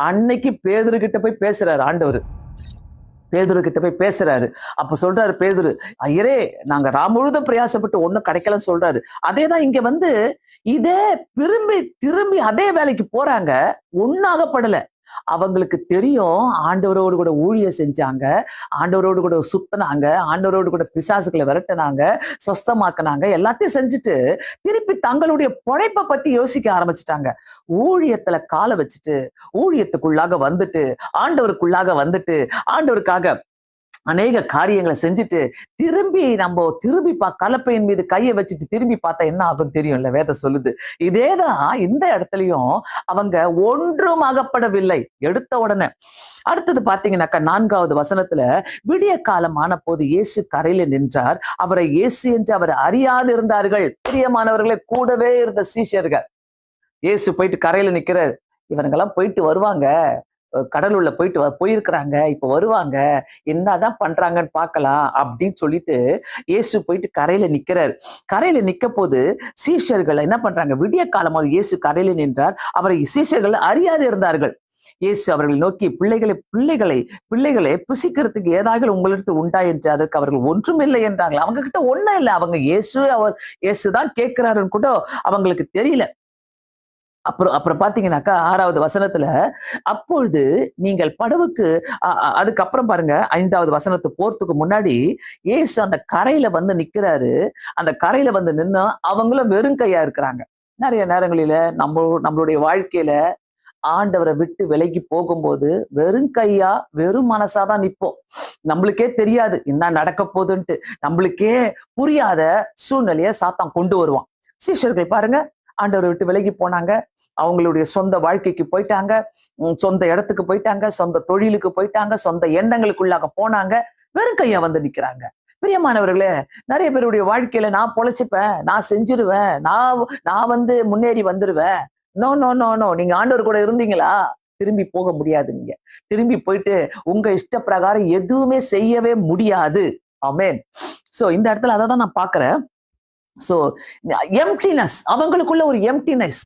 அன்னைக்கு பேதுரு கிட்ட போய் பேசுறாரு ஆண்டவர். பேதுரு கிட்ட போய் பேசுறாரு. அப்ப சொல்றாரு பேதுரு, ஐயரே நாங்க முழுதும் பிரயாசப்பட்டு ஒண்ணும் கிடைக்கலன்னு சொல்றாரு. அதேதான் இங்க வந்து இதே திரும்பி திரும்பி அதே வேலைக்கு போறாங்க. ஒண்ணாகப்படல. அவங்களுக்கு தெரியும் ஆண்டவரோடு கூட ஊழியம் செஞ்சாங்க, ஆண்டவரோடு கூட சுத்தினாங்க, ஆண்டவரோடு கூட பிசாசுகளை விரட்டினாங்க, சொஸ்தமாக்குனாங்க, எல்லாத்தையும் செஞ்சுட்டு திருப்பி தங்களுடைய பொழைப்பை பத்தி யோசிக்க ஆரம்பிச்சுட்டாங்க. ஊழியத்துல காலை வச்சுட்டு, ஊழியத்துக்குள்ளாக வந்துட்டு, ஆண்டவருக்குள்ளாக வந்துட்டு, ஆண்டவருக்காக அநேக காரியங்களை செஞ்சுட்டு திரும்பி கலப்பையின் மீது கையை வச்சுட்டு திரும்பி பார்த்தா என்ன ஆகும் தெரியும்ல, வேதம் சொல்லுது. இதேதான் இந்த இடத்துலயும் அவங்க ஒன்றும் அகப்படவில்லை. எடுத்த உடனே அடுத்தது பாத்தீங்கன்னாக்கா 4வது வசனத்துல, விடிய காலம் ஆன போது இயேசு கரையில நின்றார், அவரை இயேசு என்று அவர் அறியாது இருந்தார்கள். பிரியமானவர்களே, கூடவே இருந்த சீஷர்கள். இயேசு போயிட்டு கரையில நிக்கிறார். இவனுங்கெல்லாம் போயிட்டு வருவாங்க, கடலுள்ள போயிருக்கிறாங்க, இப்ப வருவாங்க, என்னதான் பண்றாங்கன்னு பார்க்கலாம் அப்படின்னு சொல்லிட்டு இயேசு போயிட்டு கரையில நிக்கிறாரு. கரையில நிக்க போது சீஷர்கள் என்ன பண்றாங்க, விடிய காலமாக இயேசு கரையில நின்றார், அவரை சீஷர்கள் அறியாது இருந்தார்கள். இயேசு அவர்களை நோக்கி, பிள்ளைகளை புசிக்கிறதுக்கு ஏதாவது உங்களிடத்து உண்டா என்று. அதற்கு அவர்கள் ஒன்றும் இல்லை என்றாங்க. அவங்க கிட்ட ஒண்ணும் இல்லை. அவங்க இயேசுதான் கேட்கிறாருன்னு கூட அவங்களுக்கு தெரியல. அப்புறம் பாத்தீங்கன்னாக்கா 6வது வசனத்துல, அப்பொழுது நீங்கள் படவுக்கு அதுக்கப்புறம் பாருங்க, 5வது வசனத்து போறதுக்கு முன்னாடி இயேசு அந்த கரையில வந்து நிக்கிறாரு. அந்த கரையில வந்து நின்னா அவங்களும் வெறும் கையா இருக்கிறாங்க. நிறைய நேரங்களில நம்மளுடைய வாழ்க்கையில ஆண்டவரை விட்டு விலகி போகும்போது வெறும் கையா வெறும் மனசாதான் நிற்போம். நம்மளுக்கே தெரியாது என்ன நடக்க போகுதுன்ட்டு. நம்மளுக்கே புரியாத சூழ்நிலைய சாத்தான் கொண்டு வருவான். சீஷர்கள் பாருங்க, ஆண்டவரை விட்டு விலகி போனாங்க, அவங்களுடைய சொந்த வாழ்க்கைக்கு போயிட்டாங்க, சொந்த இடத்துக்கு போயிட்டாங்க, சொந்த தொழிலுக்கு போயிட்டாங்க, சொந்த எண்ணங்களுக்குள்ளாக போனாங்க, வெறும் கையா வந்து நிக்கிறாங்க. பிரியமானவர்களே, நிறைய பேருடைய வாழ்க்கையில நான் பொழைச்சுப்பேன், நான் செஞ்சிருவேன், நான் வந்து முன்னேறி வந்துருவேன். நோ நோ நோ நோ, நீங்க ஆண்டவர் கூட இருந்தீங்களா? திரும்பி போக முடியாது. நீங்க திரும்பி போயிட்டு உங்க இஷ்ட பிரகாரம் எதுவுமே செய்யவே முடியாது. ஆமென். சோ இந்த இடத்துல அதை தான் நான் பாக்குறேன். சோ எம்ப்டினஸ், அவங்களுக்குள்ள ஒரு எம்ப்டினஸ்,